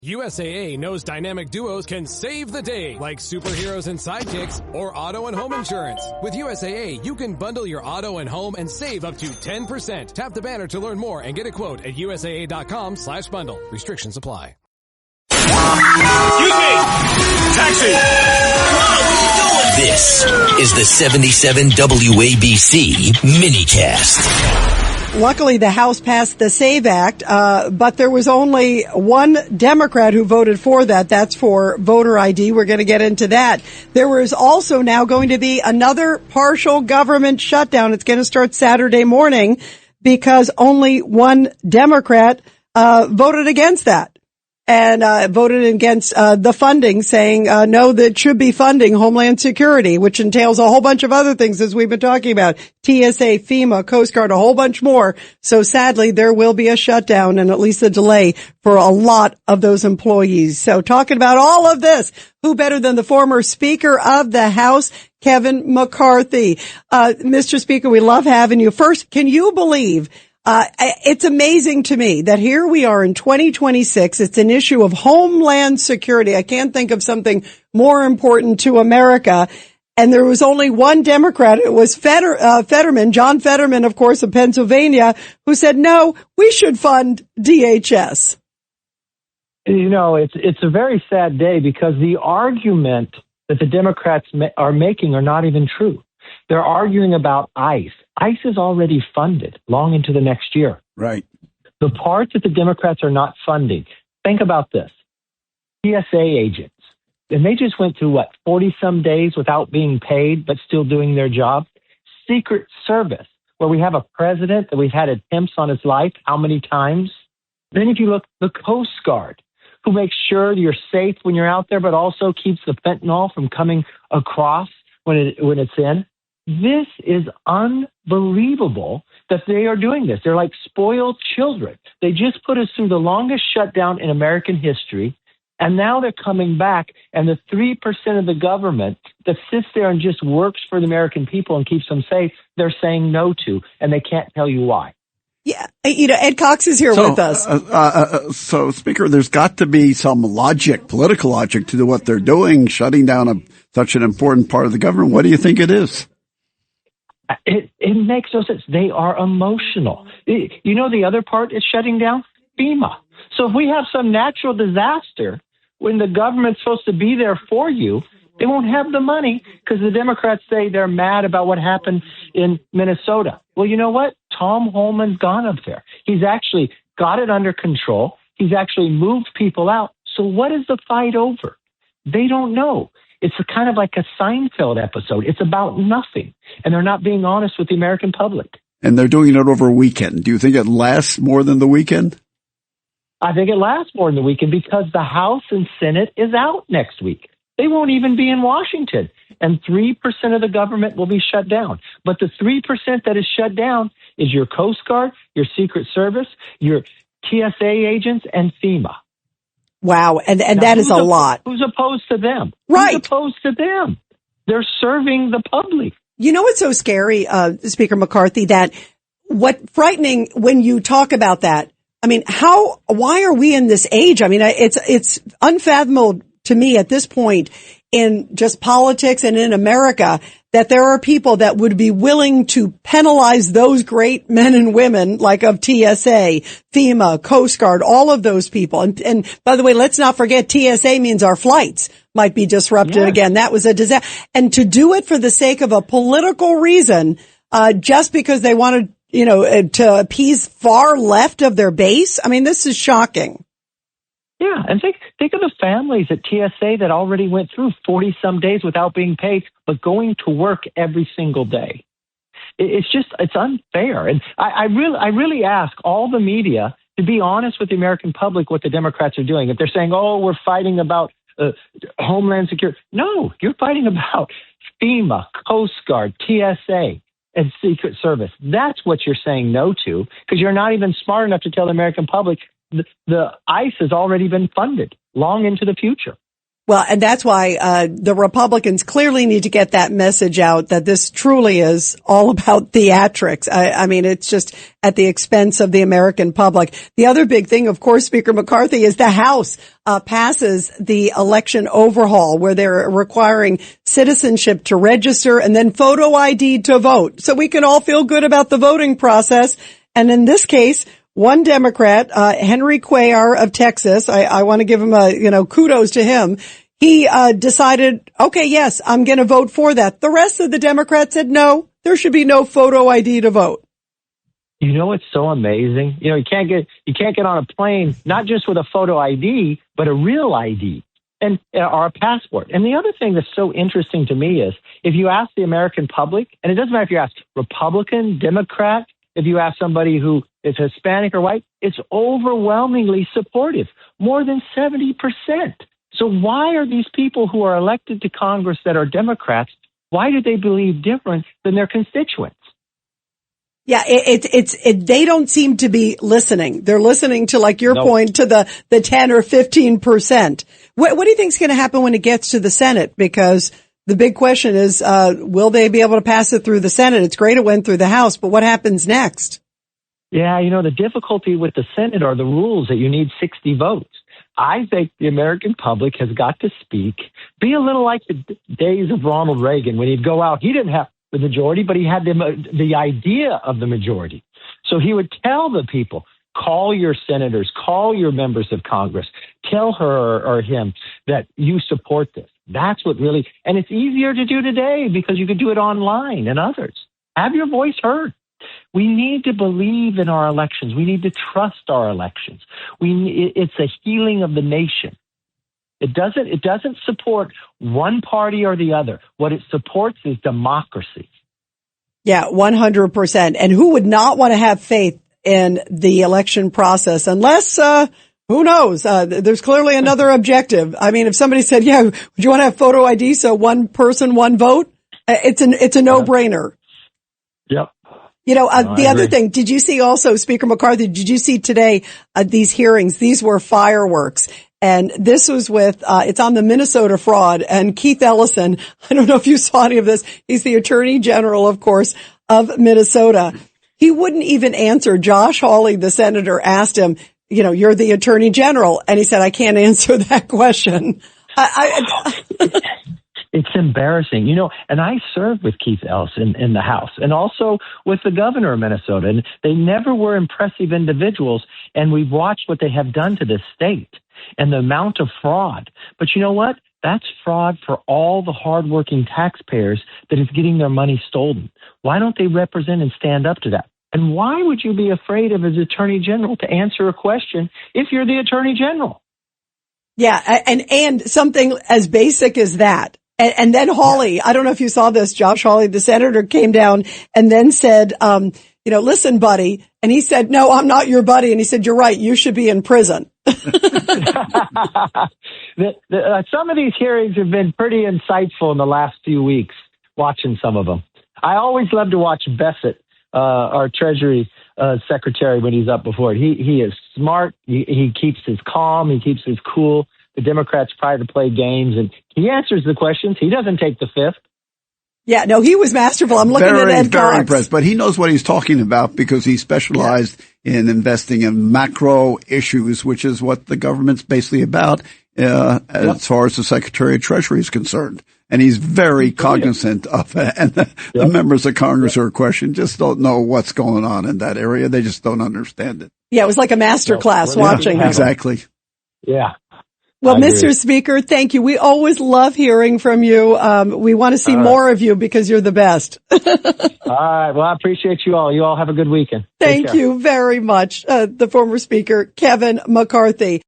USAA knows dynamic duos can save the day, like superheroes and sidekicks, or auto and home insurance. With USAA, you can bundle your auto and home and save up to 10%. Tap the banner to learn more and get a quote at USAA.com/bundle. Restrictions apply. Excuse me! Taxi! This is the 77 WABC minicast. Luckily, the House passed the SAVE Act, but there was only one Democrat who voted for that. That's for voter ID. We're going to get into that. There is also now going to be another partial government shutdown. It's going to start Saturday morning because only one Democrat voted against that and voted against the funding, saying no, that should be funding Homeland Security, which entails a whole bunch of other things, as we've been talking about, TSA, FEMA, Coast Guard, a whole bunch more. So sadly, there will be a shutdown and at least a delay for a lot of those employees. So talking about all of this, who better than the former Speaker of the House, Kevin McCarthy? Mr. Speaker, we love having you. First, can you believe it's amazing to me that here we are in 2026. It's an issue of Homeland Security. I can't think of something more important to America. And there was only one Democrat. It was Fetterman, John Fetterman, of course, of Pennsylvania, who said, no, we should fund DHS. You know, it's a very sad day because the argument that the Democrats are making are not even true. They're arguing about ICE. ICE is already funded long into the next year. Right. The part that the Democrats are not funding, think about this. TSA agents, and they just went through, 40-some days without being paid, but still doing their job. Secret Service, where we have a president that we've had attempts on his life, how many times? Then if you look, the Coast Guard, who makes sure you're safe when you're out there, but also keeps the fentanyl from coming across when it's in. This is unbelievable that they are doing this. They're like spoiled children. They just put us through the longest shutdown in American history, and now they're coming back, and the 3% of the government that sits there and just works for the American people and keeps them safe, they're saying no to, and they can't tell you why. Yeah, Ed Cox is here with us. So, Speaker, there's got to be some logic, political logic, to what they're doing, shutting down such an important part of the government. What do you think it is? It makes no sense. They are emotional. You know, the other part is shutting down FEMA. So if we have some natural disaster, when the government's supposed to be there for you, they won't have the money because the Democrats say they're mad about what happened in Minnesota. Well, you know what? Tom Homan's gone up there. He's actually got it under control. He's actually moved people out. So what is the fight over? They don't know. It's kind of like a Seinfeld episode. It's about nothing. And they're not being honest with the American public. And they're doing it over a weekend. Do you think it lasts more than the weekend? I think it lasts more than the weekend because the House and Senate is out next week. They won't even be in Washington. And 3% of the government will be shut down. But the 3% that is shut down is your Coast Guard, your Secret Service, your TSA agents, and FEMA. Wow. And now, that is a lot. Who's opposed to them? Right. Who's opposed to them? They're serving the public. You know what's so scary, Speaker McCarthy, that what frightening when you talk about that, I mean, why are we in this age? I mean, it's unfathomable to me at this point in just politics and in America that there are people that would be willing to penalize those great men and women like of TSA, FEMA, Coast Guard, all of those people. And by the way, let's not forget TSA means our flights might be disrupted again. That was a disaster. And to do it for the sake of a political reason, just because they wanted, to appease far left of their base. I mean, this is shocking. Yeah, and think of the families at TSA that already went through 40-some days without being paid, but going to work every single day. It's unfair. And I really ask all the media to be honest with the American public what the Democrats are doing. If they're saying, we're fighting about Homeland Security. No, you're fighting about FEMA, Coast Guard, TSA, and Secret Service. That's what you're saying no to because you're not even smart enough to tell the American public the ICE has already been funded long into the future. Well, and that's why the Republicans clearly need to get that message out that this truly is all about theatrics. I mean, it's just at the expense of the American public. The other big thing, of course, Speaker McCarthy, is the House passes the election overhaul where they're requiring citizenship to register and then photo ID to vote. So we can all feel good about the voting process. And in this case, one Democrat, Henry Cuellar of Texas, I want to give him kudos to him. He decided, okay, yes, I'm going to vote for that. The rest of the Democrats said, no, there should be no photo ID to vote. You know, it's so amazing. You know, you can't get on a plane, not just with a photo ID, but a real ID and or a passport. And the other thing that's so interesting to me is if you ask the American public, and it doesn't matter if you ask Republican, Democrat, if you ask somebody who is Hispanic or white, it's overwhelmingly supportive, more than 70%. So why are these people who are elected to Congress that are Democrats, why do they believe different than their constituents? Yeah, they don't seem to be listening. They're listening to, like your point, to the 10 or 15%. What do you think is going to happen when it gets to the Senate? Because the big question is, will they be able to pass it through the Senate? It's great it went through the House, but what happens next? Yeah, you know, the difficulty with the Senate are the rules that you need 60 votes. I think the American public has got to speak, be a little like the days of Ronald Reagan when he'd go out. He didn't have the majority, but he had the idea of the majority. So he would tell the people, call your senators, call your members of Congress, tell her or him that you support this. That's what really, and it's easier to do today because you can do it online and others. Have your voice heard. We need to believe in our elections. We need to trust our elections. It's a healing of the nation. It doesn't support one party or the other. What it supports is democracy. Yeah, 100%. And who would not want to have faith in the election process unless, who knows? There's clearly another objective. I mean, if somebody said, yeah, would you want to have photo ID? So one person, one vote. It's a no-brainer. Yep. You know, the other thing, did you see also, Speaker McCarthy, did you see today, these hearings? These were fireworks. And this was with, it's on the Minnesota fraud, and Keith Ellison, I don't know if you saw any of this. He's the Attorney General, of course, of Minnesota. He wouldn't even answer. Josh Hawley, the senator, asked him, you know, you're the Attorney General. And he said, I can't answer that question. It's embarrassing, you know, and I served with Keith Ellison in the House and also with the governor of Minnesota, and they never were impressive individuals, and we've watched what they have done to this state and the amount of fraud. But you know what? That's fraud for all the hardworking taxpayers that is getting their money stolen. Why don't they represent and stand up to that? And why would you be afraid of as Attorney General to answer a question if you're the Attorney General? Yeah, and something as basic as that. And then Hawley, I don't know if you saw this, Josh Hawley, the senator, came down and then said, listen, buddy. And he said, no, I'm not your buddy. And he said, you're right. You should be in prison. Some of these hearings have been pretty insightful in the last few weeks, watching some of them. I always love to watch Bassett, our Treasury Secretary, when he's up before it. He is smart. He keeps his calm. He keeps his cool. The Democrats try to play games, and he answers the questions. He doesn't take the fifth. Yeah, no, he was masterful. I'm looking at Ed very Cox. impressed. But he knows what he's talking about because he specialized in investing in macro issues, which is what the government's basically about as far as the Secretary of Treasury is concerned. And he's very cognizant of it. And the members of Congress who are questioned just don't know what's going on in that area. They just don't understand it. Yeah, it was like a master class watching. Exactly. Yeah. Well, Mr. Speaker, thank you. We always love hearing from you. We want to see more of you because you're the best. All right. Well, I appreciate you all. You all have a good weekend. Thank you very much. The former Speaker, Kevin McCarthy.